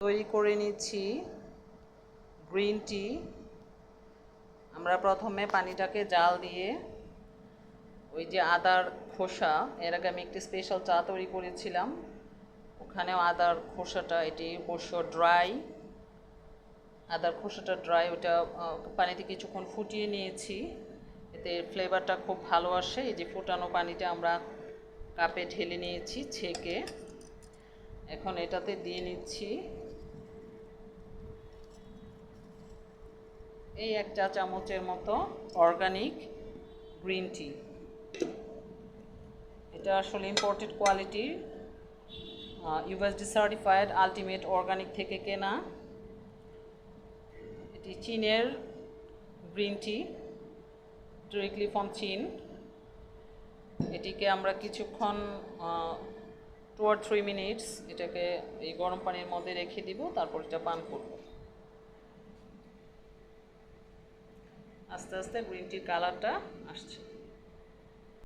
তৈরি করে নিচ্ছি গ্রিন টি। আমরা প্রথমে পানিটাকে জাল দিয়ে ওই যে আদার খোসা, এর আগে আমি একটি স্পেশাল চা তৈরি করেছিলাম, ওখানেও আদার খোসাটা, এটি অবশ্য ড্রাই, আদার খোসাটা ড্রাই, ওটা পানিতে কিছুক্ষণ ফুটিয়ে নিয়েছি, এতে ফ্লেভারটা খুব ভালো আসে। এই যে ফুটানো পানিটা আমরা কাপে ঢেলে নিয়েছি ছেঁকে, এখন এটাতে দিয়ে নিচ্ছি এই 1 চা চামচের মতো অর্গানিক গ্রিন টি। এটা আসলে ইম্পোর্টেড কোয়ালিটির, ইউএসডি সার্টিফাইড আলটিমেট অর্গানিক থেকে কেনা। এটি চীনের গ্রিন টি, ডিরেক্টলি ফ্রম চীন। এটিকে আমরা কিছুক্ষণ 2 or 3 মিনিটস এটাকে এই গরম পানির মধ্যে রেখে দিব, তারপর এটা পান করব। আস্তে আস্তে গ্রিন টির কালারটা আসছে।